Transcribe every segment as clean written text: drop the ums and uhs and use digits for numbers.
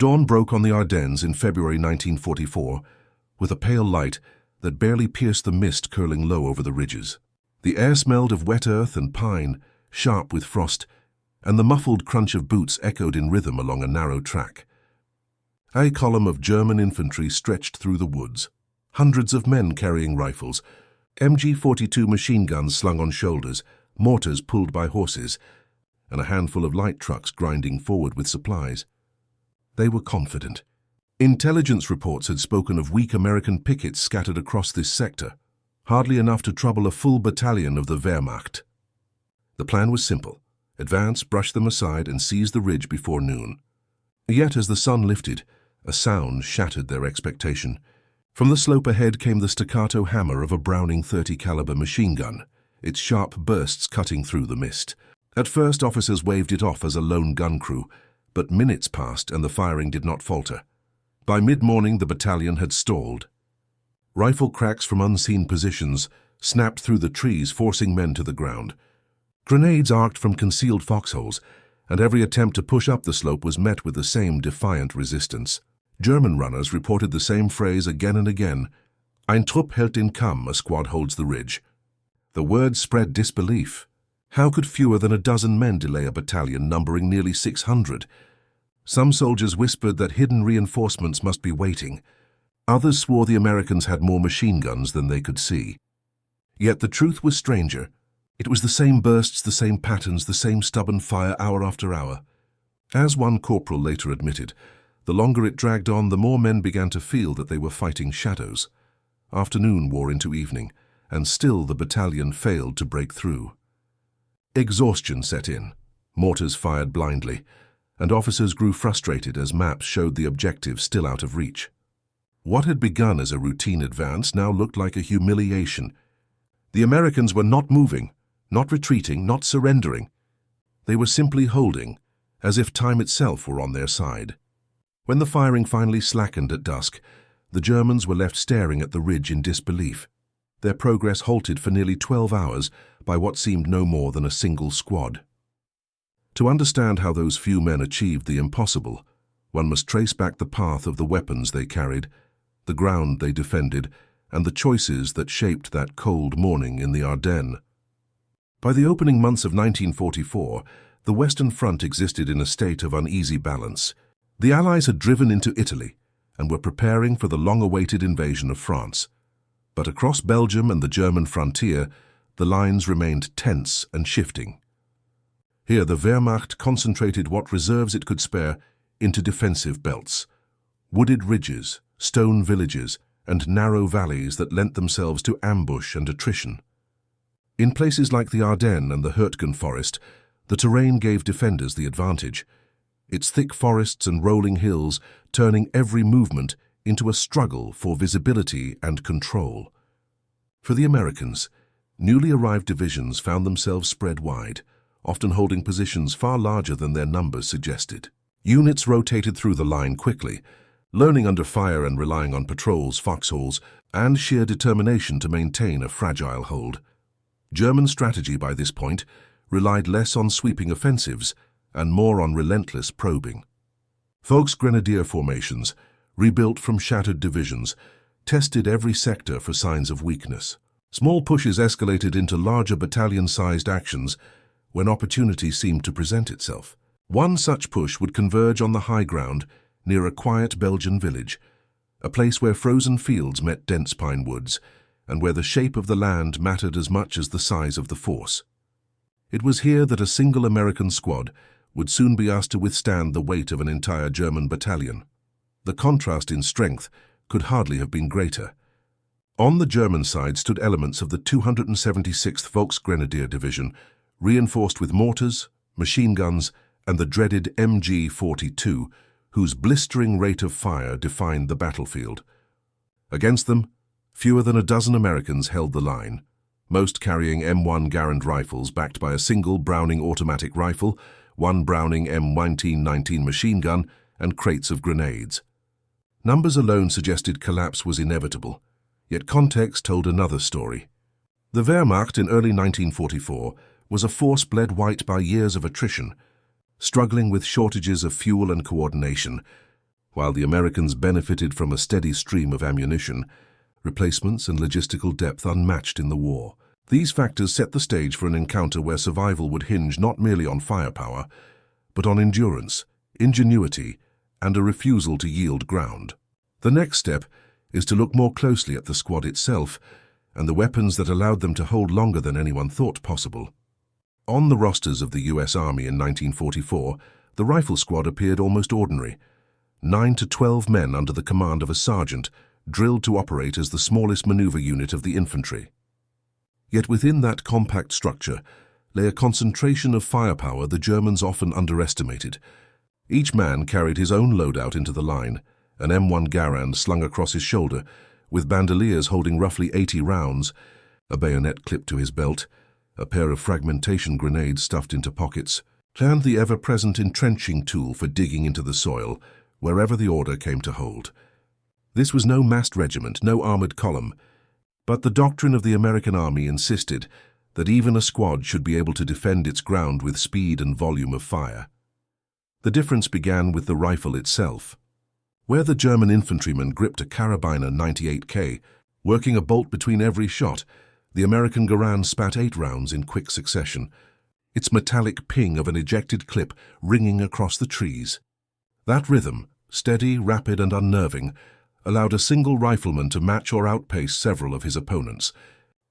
Dawn broke on the Ardennes in February 1944 with a pale light that barely pierced the mist curling low over the ridges. The air smelled of wet earth and pine, sharp with frost, and the muffled crunch of boots echoed in rhythm along a narrow track. A column of German infantry stretched through the woods, hundreds of men carrying rifles, MG-42 machine guns slung on shoulders, mortars pulled by horses, and a handful of light trucks grinding forward with supplies. They were confident. Intelligence reports had spoken of weak American pickets scattered across this sector, hardly enough to trouble a full battalion of the Wehrmacht. The plan was simple: advance, brush them aside, and seize the ridge before noon. Yet as the sun lifted, a sound shattered their expectation. From the slope ahead came the staccato hammer of a Browning .30 caliber machine gun, its sharp bursts cutting through the mist. At first, officers waved it off as a lone gun crew, but minutes passed and the firing did not falter. By mid-morning, the battalion had stalled. Rifle cracks from unseen positions snapped through the trees, forcing men to the ground. Grenades arced from concealed foxholes, and every attempt to push up the slope was met with the same defiant resistance. German runners reported the same phrase again and again: "Ein Trupp hält den Kamm, a squad holds the ridge." The word spread disbelief. How could fewer than a dozen men delay a battalion numbering nearly 600? Some soldiers whispered that hidden reinforcements must be waiting. Others swore the Americans had more machine guns than they could see. Yet the truth was stranger. It was the same bursts, the same patterns, the same stubborn fire hour after hour. As one corporal later admitted, the longer it dragged on, the more men began to feel that they were fighting shadows. Afternoon wore into evening, and still the battalion failed to break through. Exhaustion set in. Mortars fired blindly, and officers grew frustrated as maps showed the objective still out of reach. What had begun as a routine advance now looked like a humiliation. The Americans were not moving, not retreating, not surrendering. They were simply holding, as if time itself were on their side. When the firing finally slackened at dusk, the Germans were left staring at the ridge in disbelief. Their progress halted for nearly 12 hours by what seemed no more than a single squad. To understand how those few men achieved the impossible, one must trace back the path of the weapons they carried, the ground they defended, and the choices that shaped that cold morning in the Ardennes. By the opening months of 1944, the Western Front existed in a state of uneasy balance. The Allies had driven into Italy and were preparing for the long-awaited invasion of France. But across Belgium and the German frontier, the lines remained tense and shifting. Here the Wehrmacht concentrated what reserves it could spare into defensive belts, wooded ridges, stone villages, and narrow valleys that lent themselves to ambush and attrition. In places like the Ardennes and the Hürtgen forest, the terrain gave defenders the advantage, its thick forests and rolling hills turning every movement into a struggle for visibility and control. For the Americans, newly arrived divisions found themselves spread wide, often holding positions far larger than their numbers suggested. Units rotated through the line quickly, learning under fire and relying on patrols, foxholes, and sheer determination to maintain a fragile hold. German strategy by this point relied less on sweeping offensives and more on relentless probing. Volksgrenadier formations, rebuilt from shattered divisions, tested every sector for signs of weakness. Small pushes escalated into larger battalion-sized actions when opportunity seemed to present itself. One such push would converge on the high ground near a quiet Belgian village, a place where frozen fields met dense pine woods, and where the shape of the land mattered as much as the size of the force. It was here that a single American squad would soon be asked to withstand the weight of an entire German battalion. The contrast in strength could hardly have been greater. On the German side stood elements of the 276th Volksgrenadier Division, reinforced with mortars, machine guns, and the dreaded MG-42, whose blistering rate of fire defined the battlefield. Against them, fewer than a dozen Americans held the line, most carrying M1 Garand rifles backed by a single Browning automatic rifle, one Browning M1919 machine gun, and crates of grenades. Numbers alone suggested collapse was inevitable, yet context told another story. The Wehrmacht in early 1944 was a force bled white by years of attrition, struggling with shortages of fuel and coordination, while the Americans benefited from a steady stream of ammunition, replacements and logistical depth unmatched in the war. These factors set the stage for an encounter where survival would hinge not merely on firepower, but on endurance, ingenuity, and a refusal to yield ground. The next step is to look more closely at the squad itself and the weapons that allowed them to hold longer than anyone thought possible. On the rosters of the US Army in 1944, the rifle squad appeared almost ordinary. 9 to 12 men under the command of a sergeant, drilled to operate as the smallest maneuver unit of the infantry. Yet within that compact structure lay a concentration of firepower the Germans often underestimated. Each man carried his own loadout into the line, an M1 Garand slung across his shoulder, with bandoliers holding roughly 80 rounds, a bayonet clipped to his belt, a pair of fragmentation grenades stuffed into pockets, and the ever-present entrenching tool for digging into the soil, wherever the order came to hold. This was no massed regiment, no armored column, but the doctrine of the American Army insisted that even a squad should be able to defend its ground with speed and volume of fire. The difference began with the rifle itself. Where the German infantryman gripped a carabiner 98K, working a bolt between every shot, the American Garand spat 8 rounds in quick succession, its metallic ping of an ejected clip ringing across the trees. That rhythm, steady, rapid, and unnerving, allowed a single rifleman to match or outpace several of his opponents.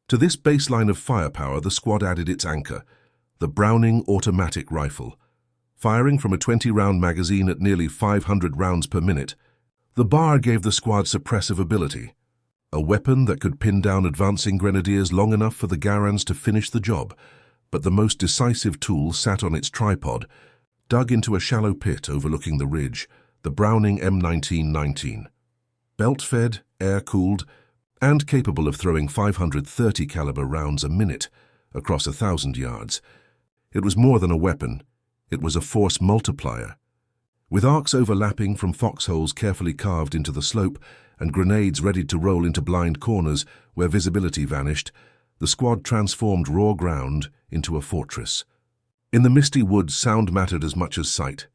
To this baseline of firepower, the squad added its anchor, the Browning automatic rifle. Firing from a 20-round magazine at nearly 500 rounds per minute, the bar gave the squad suppressive ability, a weapon that could pin down advancing grenadiers long enough for the Garands to finish the job. But the most decisive tool sat on its tripod, dug into a shallow pit overlooking the ridge, the Browning M1919. Belt-fed, air-cooled, and capable of throwing 530 caliber rounds a minute across 1,000 yards. It was more than a weapon, it was a force multiplier. With arcs overlapping from foxholes carefully carved into the slope and grenades ready to roll into blind corners where visibility vanished, the squad transformed raw ground into a fortress. In the misty woods, sound mattered as much as sight.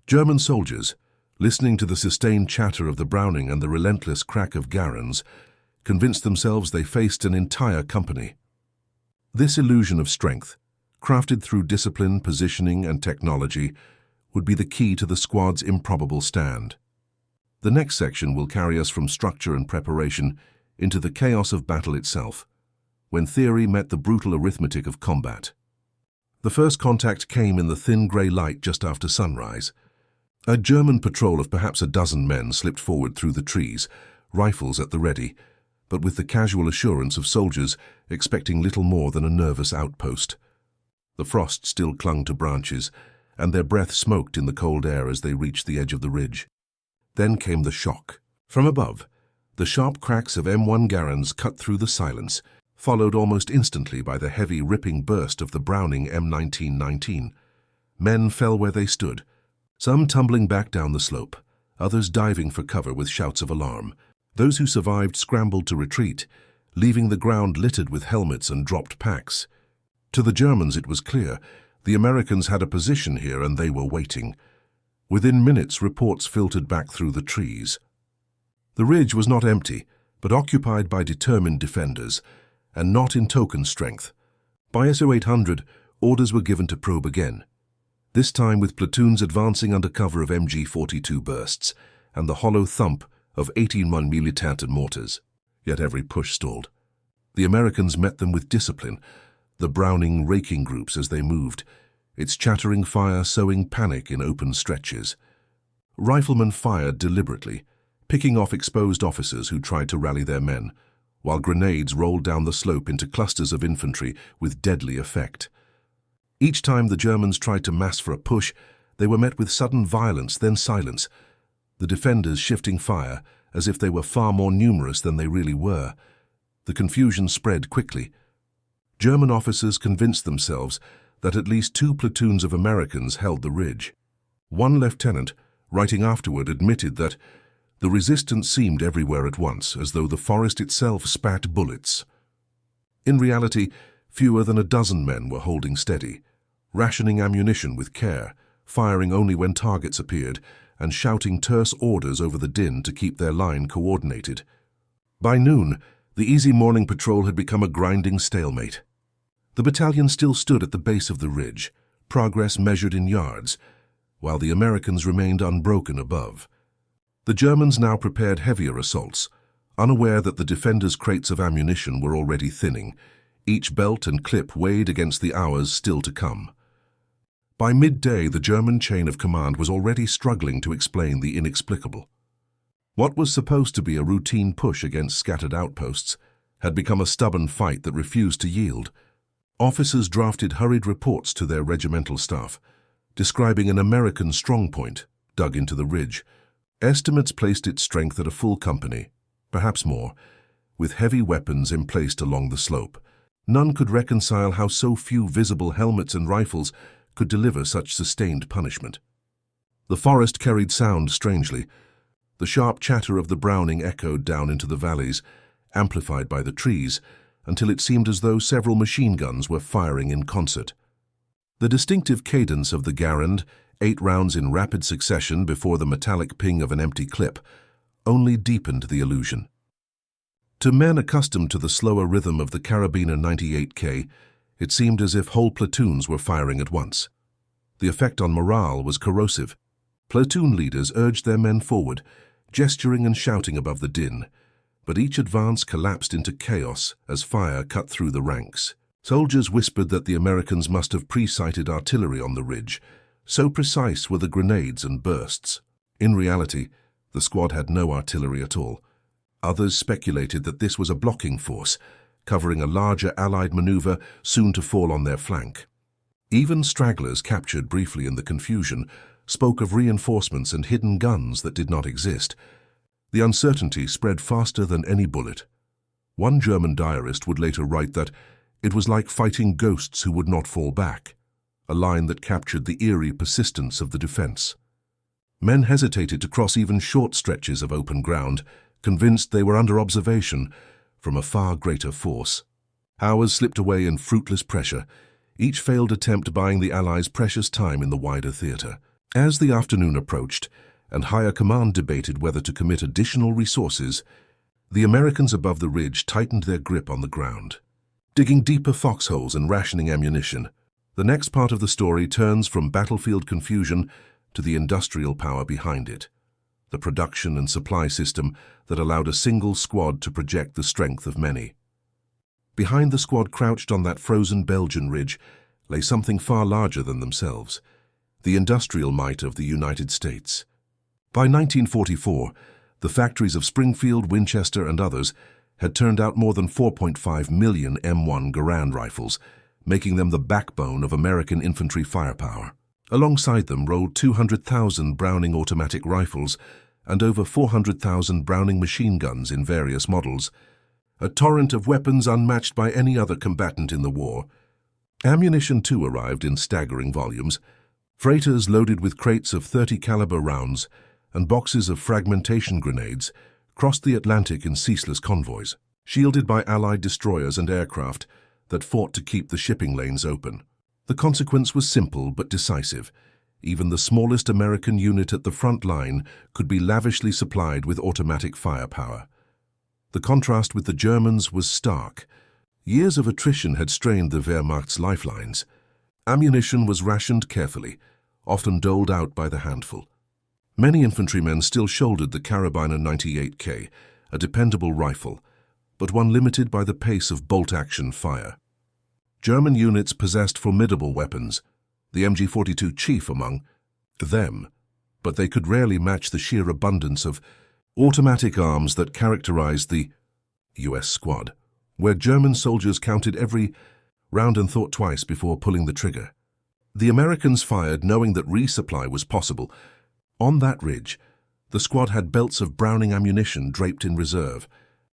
German soldiers, listening to the sustained chatter of the Browning and the relentless crack of Garands, convinced themselves they faced an entire company. This illusion of strength, crafted through discipline, positioning, and technology, would be the key to the squad's improbable stand. The next section will carry us from structure and preparation into the chaos of battle itself, when theory met the brutal arithmetic of combat. The first contact came in the thin grey light just after sunrise. A German patrol of perhaps a dozen men slipped forward through the trees, rifles at the ready, but with the casual assurance of soldiers expecting little more than a nervous outpost. The frost still clung to branches, and their breath smoked in the cold air as they reached the edge of the ridge. Then came the shock. From above, the sharp cracks of M1 Garands cut through the silence, followed almost instantly by the heavy, ripping burst of the Browning M1919. Men fell where they stood, some tumbling back down the slope, others diving for cover with shouts of alarm. Those who survived scrambled to retreat, leaving the ground littered with helmets and dropped packs. To the Germans it was clear, the Americans had a position here and they were waiting. Within minutes, reports filtered back through the trees. The ridge was not empty, but occupied by determined defenders, and not in token strength. By SO 800, orders were given to probe again, this time with platoons advancing under cover of MG-42 bursts and the hollow thump of 18mm mortars. Yet every push stalled. The Americans met them with discipline, the Browning raking groups as they moved, its chattering fire sowing panic in open stretches. Riflemen fired deliberately, picking off exposed officers who tried to rally their men, while grenades rolled down the slope into clusters of infantry with deadly effect. Each time the Germans tried to mass for a push, they were met with sudden violence, then silence, the defenders shifting fire as if they were far more numerous than they really were. The confusion spread quickly. German officers convinced themselves that at least 2 platoons of Americans held the ridge. One lieutenant, writing afterward, admitted that the resistance seemed everywhere at once, as though the forest itself spat bullets. In reality, fewer than a dozen men were holding steady, rationing ammunition with care, firing only when targets appeared, and shouting terse orders over the din to keep their line coordinated. By noon, the easy morning patrol had become a grinding stalemate. The battalion still stood at the base of the ridge, progress measured in yards, while the Americans remained unbroken above. The Germans now prepared heavier assaults, unaware that the defenders' crates of ammunition were already thinning, each belt and clip weighed against the hours still to come. By midday, the German chain of command was already struggling to explain the inexplicable. What was supposed to be a routine push against scattered outposts had become a stubborn fight that refused to yield. Officers drafted hurried reports to their regimental staff, describing an American strongpoint dug into the ridge. Estimates placed its strength at a full company, perhaps more, with heavy weapons emplaced along the slope. None could reconcile how so few visible helmets and rifles could deliver such sustained punishment. The forest carried sound strangely. The sharp chatter of the Browning echoed down into the valleys, amplified by the trees, until it seemed as though several machine guns were firing in concert. The distinctive cadence of the Garand, 8 rounds in rapid succession before the metallic ping of an empty clip, only deepened the illusion. To men accustomed to the slower rhythm of the Carabiner 98K, it seemed as if whole platoons were firing at once. The effect on morale was corrosive. Platoon leaders urged their men forward, gesturing and shouting above the din, but each advance collapsed into chaos as fire cut through the ranks. Soldiers whispered that the Americans must have pre-sighted artillery on the ridge, so precise were the grenades and bursts. In reality, the squad had no artillery at all. Others speculated that this was a blocking force, covering a larger Allied maneuver soon to fall on their flank. Even stragglers captured briefly in the confusion spoke of reinforcements and hidden guns that did not exist. The uncertainty spread faster than any bullet. One German diarist would later write that it was like fighting ghosts who would not fall back, a line that captured the eerie persistence of the defense. Men hesitated to cross even short stretches of open ground, convinced they were under observation from a far greater force. Hours slipped away in fruitless pressure, each failed attempt buying the Allies precious time in the wider theater. As the afternoon approached, and higher command debated whether to commit additional resources, the Americans above the ridge tightened their grip on the ground, digging deeper foxholes and rationing ammunition. The next part of the story turns from battlefield confusion to the industrial power behind it, the production and supply system that allowed a single squad to project the strength of many. Behind the squad crouched on that frozen Belgian ridge lay something far larger than themselves, the industrial might of the United States. By 1944, the factories of Springfield, Winchester, and others had turned out more than 4.5 million M1 Garand rifles, making them the backbone of American infantry firepower. Alongside them rolled 200,000 Browning automatic rifles and over 400,000 Browning machine guns in various models, a torrent of weapons unmatched by any other combatant in the war. Ammunition too arrived in staggering volumes. Freighters loaded with crates of .30 caliber rounds and boxes of fragmentation grenades crossed the Atlantic in ceaseless convoys, shielded by Allied destroyers and aircraft that fought to keep the shipping lanes open. The consequence was simple but decisive. Even the smallest American unit at the front line could be lavishly supplied with automatic firepower. The contrast with the Germans was stark. Years of attrition had strained the Wehrmacht's lifelines. Ammunition was rationed carefully, often doled out by the handful. Many infantrymen still shouldered the Carabiner 98K, a dependable rifle, but one limited by the pace of bolt-action fire. German units possessed formidable weapons, the MG-42 chief among them, but they could rarely match the sheer abundance of automatic arms that characterized the U.S. squad, where German soldiers counted every round and thought twice before pulling the trigger. The Americans fired knowing that resupply was possible. On that ridge, the squad had belts of Browning ammunition draped in reserve,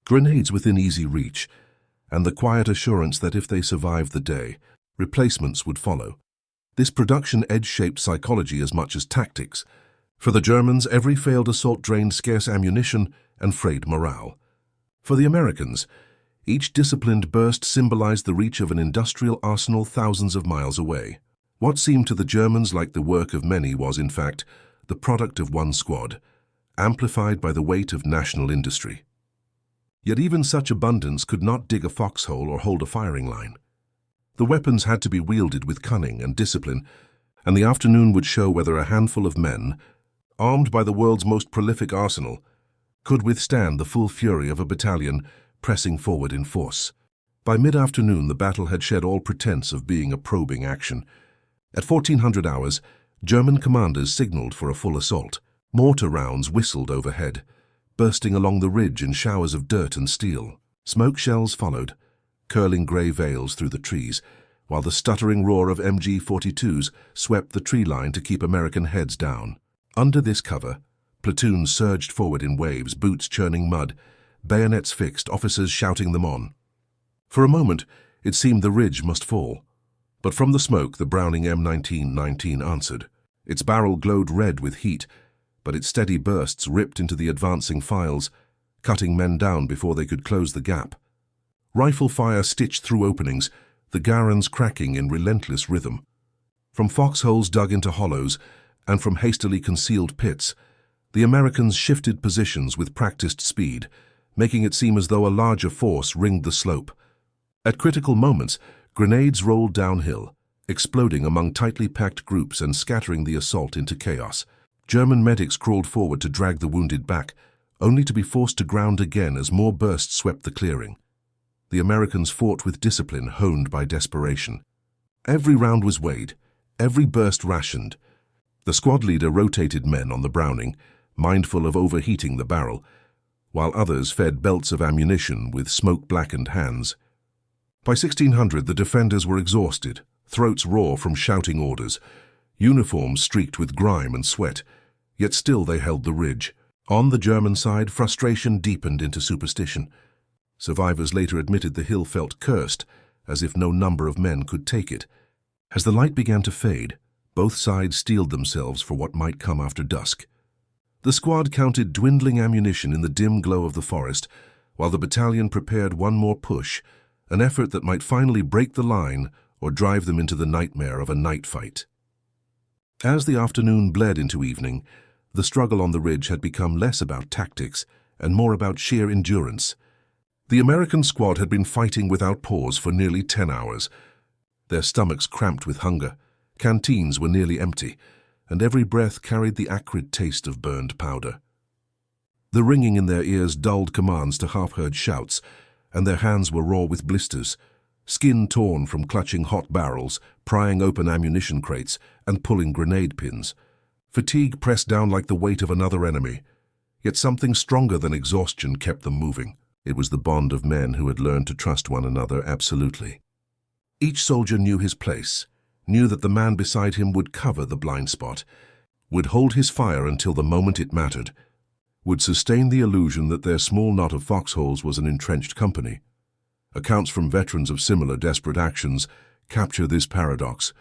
grenades within easy reach, and the quiet assurance that if they survived the day, replacements would follow. This production edge shaped psychology as much as tactics. For the Germans, every failed assault drained scarce ammunition and frayed morale. For the Americans, each disciplined burst symbolized the reach of an industrial arsenal thousands of miles away. What seemed to the Germans like the work of many was, in fact, the the product of one squad, amplified by the weight of national industry. Yet even such abundance could not dig a foxhole or hold a firing line. The weapons had to be wielded with cunning and discipline, and the afternoon would show whether a handful of men, armed by the world's most prolific arsenal, could withstand the full fury of a battalion pressing forward in force. By mid-afternoon, the battle had shed all pretense of being a probing action. At 1400 hours, German commanders signaled for a full assault. Mortar rounds whistled overhead, bursting along the ridge in showers of dirt and steel. Smoke shells followed, curling grey veils through the trees, while the stuttering roar of MG-42s swept the tree line to keep American heads down. Under this cover, platoons surged forward in waves, boots churning mud, bayonets fixed, officers shouting them on. For a moment, it seemed the ridge must fall. But from the smoke, the Browning M1919 answered. Its barrel glowed red with heat, but its steady bursts ripped into the advancing files, cutting men down before they could close the gap. Rifle fire stitched through openings, the Garands cracking in relentless rhythm. From foxholes dug into hollows and from hastily concealed pits, the Americans shifted positions with practiced speed, making it seem as though a larger force ringed the slope. At critical moments, grenades rolled downhill, exploding among tightly packed groups and scattering the assault into chaos. German medics crawled forward to drag the wounded back, only to be forced to ground again as more bursts swept the clearing. The Americans fought with discipline honed by desperation. Every round was weighed, every burst rationed. The squad leader rotated men on the Browning, mindful of overheating the barrel, while others fed belts of ammunition with smoke-blackened hands. By 1600, the defenders were exhausted, throats raw from shouting orders, uniforms streaked with grime and sweat, yet still they held the ridge. On the German side, frustration deepened into superstition. Survivors later admitted the hill felt cursed, as if no number of men could take it. As the light began to fade, both sides steeled themselves for what might come after dusk. The squad counted dwindling ammunition in the dim glow of the forest, while the battalion prepared one more push, an effort that might finally break the line or drive them into the nightmare of a night fight. As the afternoon bled into evening, the struggle on the ridge had become less about tactics and more about sheer endurance. The American squad had been fighting without pause for nearly 10 hours. Their stomachs cramped with hunger, canteens were nearly empty, and every breath carried the acrid taste of burned powder. The ringing in their ears dulled commands to half-heard shouts, and their hands were raw with blisters, skin torn from clutching hot barrels, prying open ammunition crates, and pulling grenade pins. Fatigue pressed down like the weight of another enemy, yet something stronger than exhaustion kept them moving. It was the bond of men who had learned to trust one another absolutely. Each soldier knew his place, knew that the man beside him would cover the blind spot, would hold his fire until the moment it mattered, would sustain the illusion that their small knot of foxholes was an entrenched company. Accounts from veterans of similar desperate actions capture this paradox,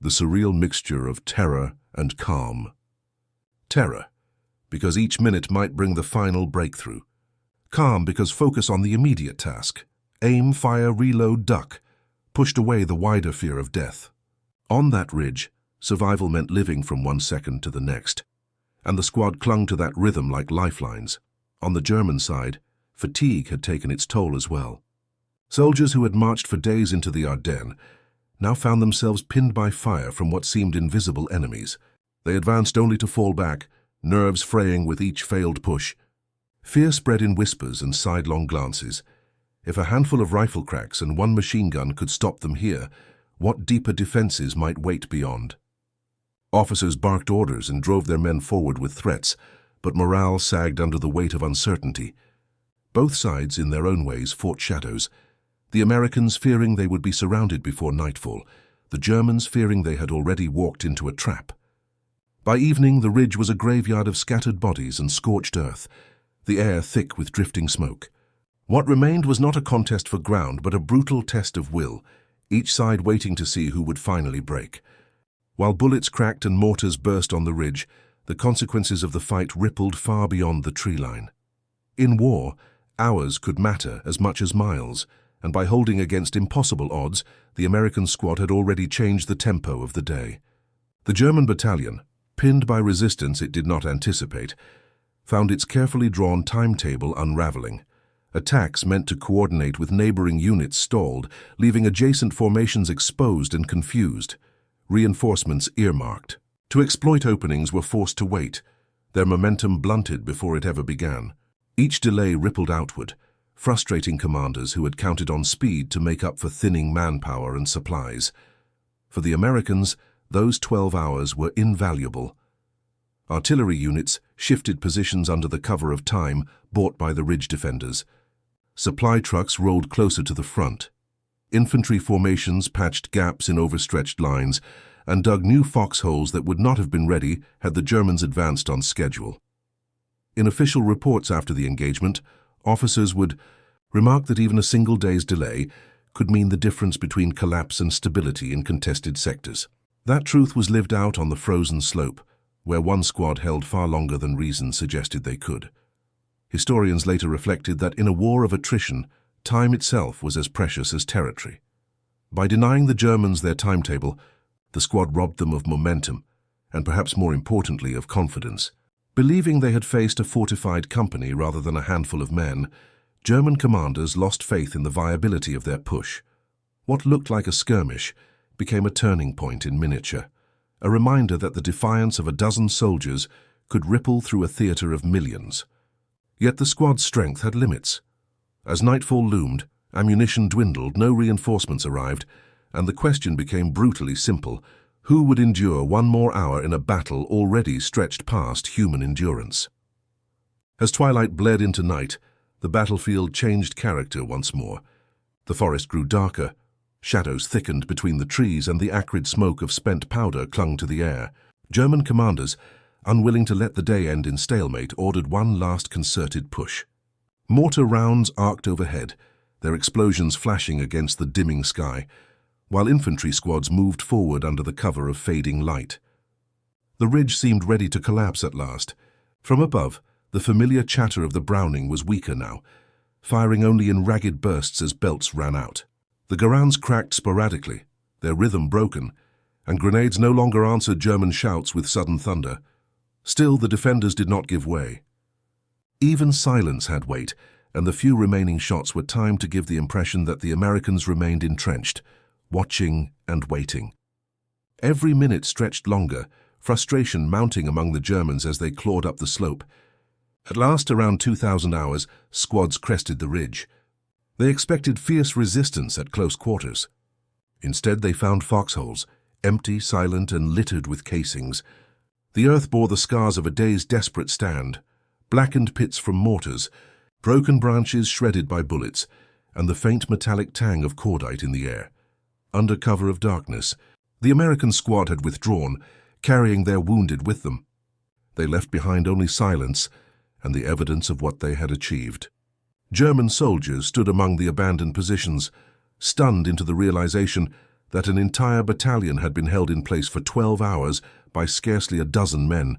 the surreal mixture of terror and calm. Terror, because each minute might bring the final breakthrough. Calm, because focus on the immediate task. Aim, fire, reload, duck, pushed away the wider fear of death. On that ridge, survival meant living from one second to the next, and the squad clung to that rhythm like lifelines. On the German side, fatigue had taken its toll as well. Soldiers who had marched for days into the Ardennes now found themselves pinned by fire from what seemed invisible enemies. They advanced only to fall back, nerves fraying with each failed push. Fear spread in whispers and sidelong glances. If a handful of rifle cracks and one machine gun could stop them here, what deeper defenses might wait beyond? Officers barked orders and drove their men forward with threats, but morale sagged under the weight of uncertainty. Both sides, in their own ways, fought shadows. The Americans fearing they would be surrounded before nightfall, the Germans fearing they had already walked into a trap. By evening, the ridge was a graveyard of scattered bodies and scorched earth, the air thick with drifting smoke. What remained was not a contest for ground, but a brutal test of will, each side waiting to see who would finally break. While bullets cracked and mortars burst on the ridge, the consequences of the fight rippled far beyond the tree line. In war, hours could matter as much as miles, and by holding against impossible odds, the American squad had already changed the tempo of the day. The German battalion, pinned by resistance it did not anticipate, found its carefully drawn timetable unraveling. Attacks meant to coordinate with neighboring units stalled, leaving adjacent formations exposed and confused. Reinforcements earmarked. To exploit openings were forced to wait, their momentum blunted before it ever began. Each delay rippled outward, frustrating commanders who had counted on speed to make up for thinning manpower and supplies. For the Americans, those 12 hours were invaluable. Artillery units shifted positions under the cover of time bought by the ridge defenders. Supply trucks rolled closer to the front. Infantry formations patched gaps in overstretched lines and dug new foxholes that would not have been ready had the Germans advanced on schedule. In official reports after the engagement, officers would remark that even a single day's delay could mean the difference between collapse and stability in contested sectors. That truth was lived out on the frozen slope, where one squad held far longer than reason suggested they could. Historians later reflected that in a war of attrition, time itself was as precious as territory. By denying the Germans their timetable, the squad robbed them of momentum, and perhaps more importantly of confidence. Believing they had faced a fortified company rather than a handful of men, German commanders lost faith in the viability of their push. What looked like a skirmish became a turning point in miniature, a reminder that the defiance of a dozen soldiers could ripple through a theater of millions. Yet the squad's strength had limits. As nightfall loomed, ammunition dwindled, no reinforcements arrived, and the question became brutally simple: who would endure one more hour in a battle already stretched past human endurance? As twilight bled into night, the battlefield changed character once more. The forest grew darker, shadows thickened between the trees, and the acrid smoke of spent powder clung to the air. German commanders, unwilling to let the day end in stalemate, ordered one last concerted push. Mortar rounds arced overhead, their explosions flashing against the dimming sky, while infantry squads moved forward under the cover of fading light. The ridge seemed ready to collapse at last. From above, the familiar chatter of the Browning was weaker now, firing only in ragged bursts as belts ran out. The Garands cracked sporadically, their rhythm broken, and grenades no longer answered German shouts with sudden thunder. Still, the defenders did not give way. Even silence had weight, and the few remaining shots were timed to give the impression that the Americans remained entrenched, watching and waiting. Every minute stretched longer, frustration mounting among the Germans as they clawed up the slope. At last, around 2,000 hours, squads crested the ridge. They expected fierce resistance at close quarters. Instead, they found foxholes, empty, silent, and littered with casings. The earth bore the scars of a day's desperate stand, blackened pits from mortars, broken branches shredded by bullets, and the faint metallic tang of cordite in the air. Under cover of darkness, the American squad had withdrawn, carrying their wounded with them. They left behind only silence and the evidence of what they had achieved. German soldiers stood among the abandoned positions, stunned into the realization that an entire battalion had been held in place for 12 hours by scarcely a dozen men.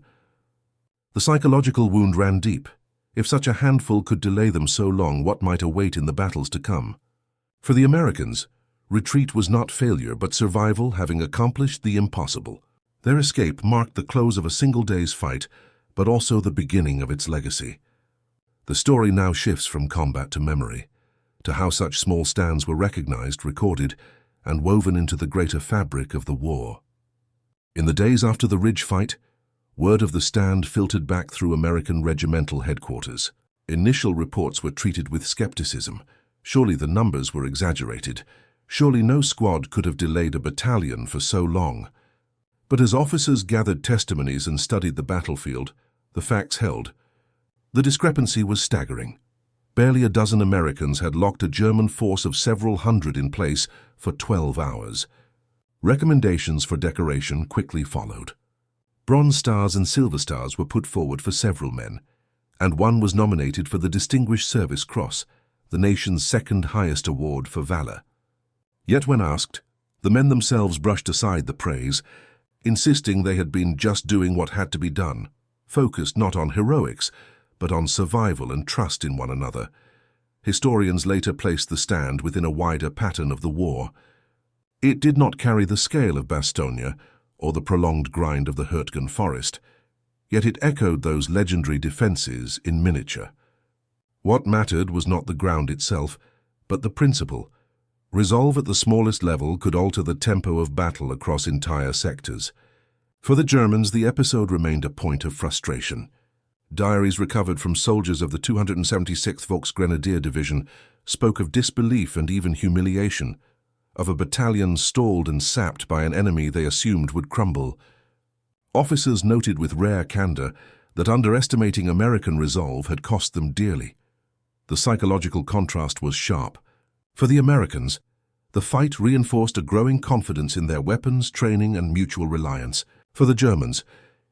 The psychological wound ran deep. If such a handful could delay them so long, what might await in the battles to come? For the Americans, retreat was not failure, but survival, having accomplished the impossible. Their escape marked the close of a single day's fight, but also the beginning of its legacy. The story now shifts from combat to memory, to how such small stands were recognized, recorded, and woven into the greater fabric of the war. In the days after the Ridge fight, word of the stand filtered back through American regimental headquarters. Initial reports were treated with skepticism. Surely the numbers were exaggerated. Surely no squad could have delayed a battalion for so long. But as officers gathered testimonies and studied the battlefield, the facts held. The discrepancy was staggering. Barely a dozen Americans had locked a German force of several hundred in place for 12 hours. Recommendations for decoration quickly followed. Bronze Stars and Silver Stars were put forward for several men, and one was nominated for the Distinguished Service Cross, the nation's second highest award for valor. Yet when asked, the men themselves brushed aside the praise, insisting they had been just doing what had to be done, focused not on heroics, but on survival and trust in one another. Historians later placed the stand within a wider pattern of the war. It did not carry the scale of Bastogne, or the prolonged grind of the Hurtgen forest, yet it echoed those legendary defenses in miniature. What mattered was not the ground itself, but the principle. Resolve at the smallest level could alter the tempo of battle across entire sectors. For the Germans, the episode remained a point of frustration. Diaries recovered from soldiers of the 276th Volksgrenadier Division spoke of disbelief and even humiliation, of a battalion stalled and sapped by an enemy they assumed would crumble. Officers noted with rare candor that underestimating American resolve had cost them dearly. The psychological contrast was sharp. For the Americans, the fight reinforced a growing confidence in their weapons, training, and mutual reliance. For the Germans,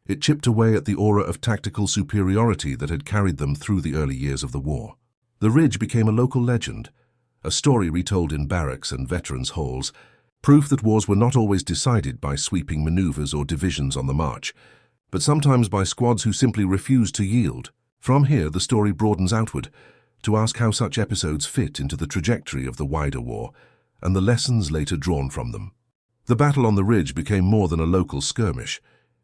it chipped away at the aura of tactical superiority that had carried them through the early years of the war. The Ridge became a local legend, a story retold in barracks and veterans' halls, proof that wars were not always decided by sweeping maneuvers or divisions on the march, but sometimes by squads who simply refused to yield. From here, the story broadens outward, to ask how such episodes fit into the trajectory of the wider war, and the lessons later drawn from them. The battle on the Ridge became more than a local skirmish.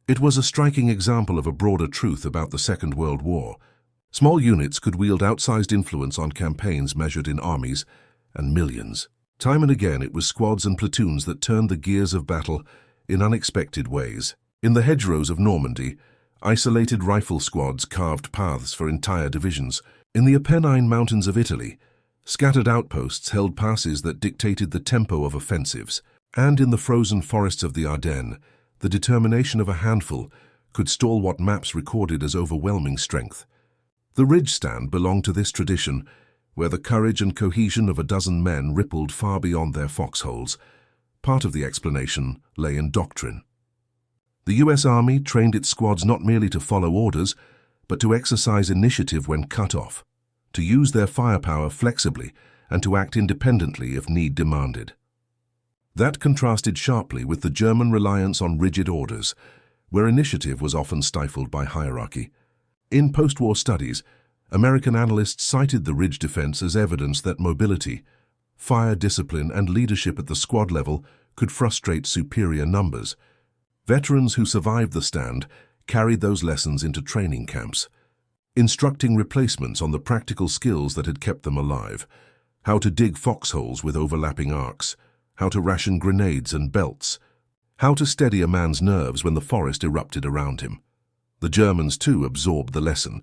It was a striking example of a broader truth about the Second World War. Small units could wield outsized influence on campaigns measured in armies and millions. Time and again, it was squads and platoons that turned the gears of battle in unexpected ways. In the hedgerows of Normandy, isolated rifle squads carved paths for entire divisions. In the Apennine Mountains of Italy, scattered outposts held passes that dictated the tempo of offensives. And in the frozen forests of the Ardennes, the determination of a handful could stall what maps recorded as overwhelming strength. The Ridge Stand belonged to this tradition, where the courage and cohesion of a dozen men rippled far beyond their foxholes. Part of the explanation lay in doctrine. The U.S. Army trained its squads not merely to follow orders, but to exercise initiative when cut off, to use their firepower flexibly, and to act independently if need demanded. That contrasted sharply with the German reliance on rigid orders, where initiative was often stifled by hierarchy. In post-war studies, American analysts cited the Ridge defense as evidence that mobility, fire discipline, and leadership at the squad level could frustrate superior numbers. Veterans who survived the stand carried those lessons into training camps, instructing replacements on the practical skills that had kept them alive: how to dig foxholes with overlapping arcs, how to ration grenades and belts, how to steady a man's nerves when the forest erupted around him. The Germans, too, absorbed the lesson.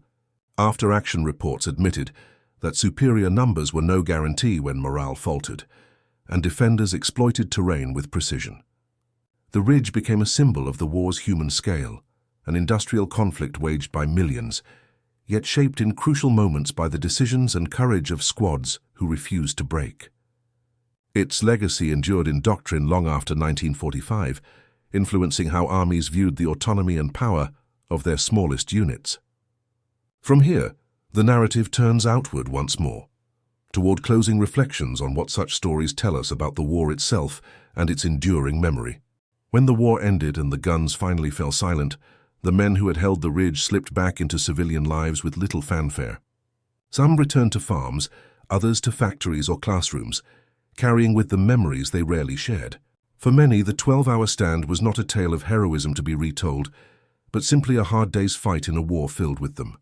After-action reports admitted that superior numbers were no guarantee when morale faltered, and defenders exploited terrain with precision. The Ridge became a symbol of the war's human scale, an industrial conflict waged by millions, yet shaped in crucial moments by the decisions and courage of squads who refused to break. Its legacy endured in doctrine long after 1945, influencing how armies viewed the autonomy and power of their smallest units. From here, the narrative turns outward once more, toward closing reflections on what such stories tell us about the war itself and its enduring memory. When the war ended and the guns finally fell silent, the men who had held the Ridge slipped back into civilian lives with little fanfare. Some returned to farms, others to factories or classrooms, carrying with them memories they rarely shared. For many, the 12-hour stand was not a tale of heroism to be retold, but simply a hard day's fight in a war filled with them.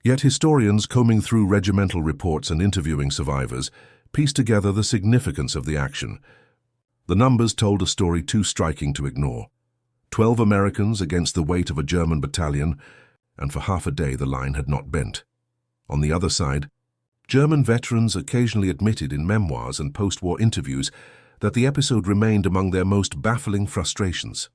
Yet historians, combing through regimental reports and interviewing survivors, pieced together the significance of the action. The numbers told a story too striking to ignore. 12 Americans against the weight of a German battalion, and for half a day the line had not bent. On the other side, German veterans occasionally admitted in memoirs and post-war interviews that the episode remained among their most baffling frustrations.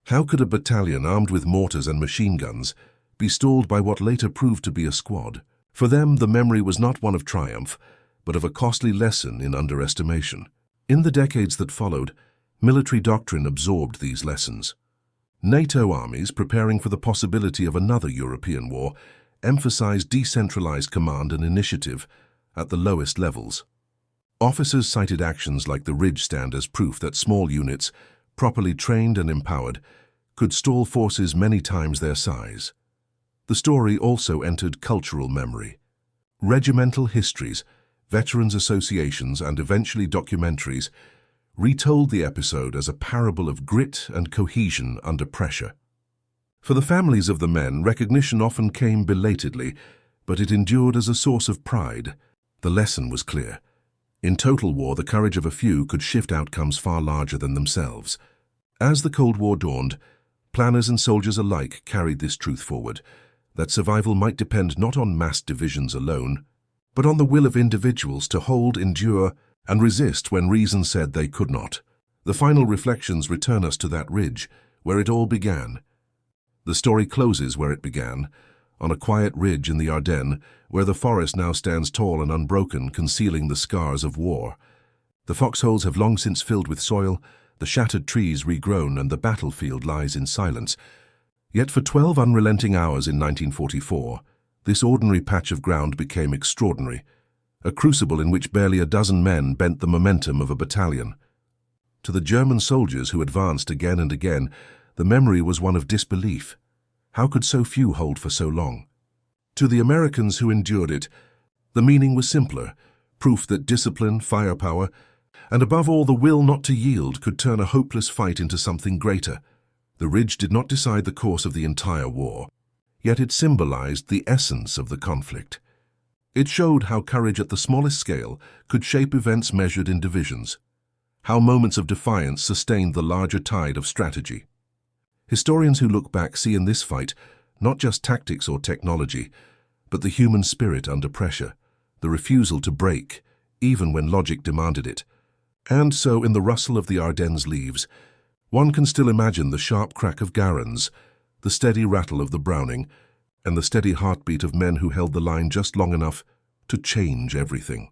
How could a battalion armed with mortars and machine guns be stalled by what later proved to be a squad? For them, the memory was not one of triumph, but of a costly lesson in underestimation. In the decades that followed, military doctrine absorbed these lessons. NATO armies, preparing for the possibility of another European war, emphasized decentralized command and initiative at the lowest levels. Officers cited actions like the Ridge Stand as proof that small units, properly trained and empowered, could stall forces many times their size. The story also entered cultural memory. Regimental histories, veterans associations, and eventually documentaries retold the episode as a parable of grit and cohesion under pressure. For the families of the men, recognition often came belatedly, but it endured as a source of pride. The lesson was clear. In total war, the courage of a few could shift outcomes far larger than themselves. As the Cold War dawned, planners and soldiers alike carried this truth forward, that survival might depend not on mass divisions alone, but on the will of individuals to hold, endure, and resist when reason said they could not. The final reflections return us to that ridge, where it all began. The story closes where it began, on a quiet ridge in the Ardennes, where the forest now stands tall and unbroken, concealing the scars of war. The foxholes have long since filled with soil, the shattered trees regrown, and the battlefield lies in silence. Yet for 12 unrelenting hours in 1944, this ordinary patch of ground became extraordinary, a crucible in which barely a dozen men bent the momentum of a battalion. To the German soldiers who advanced again and again, the memory was one of disbelief. How could so few hold for so long? To the Americans who endured it, the meaning was simpler, proof that discipline, firepower, and above all the will not to yield could turn a hopeless fight into something greater. The ridge did not decide the course of the entire war, yet it symbolized the essence of the conflict. It showed how courage at the smallest scale could shape events measured in divisions, how moments of defiance sustained the larger tide of strategy. Historians who look back see in this fight not just tactics or technology, but the human spirit under pressure, the refusal to break, even when logic demanded it. And so, in the rustle of the Ardennes leaves, one can still imagine the sharp crack of Garands, the steady rattle of the Browning, and the steady heartbeat of men who held the line just long enough to change everything.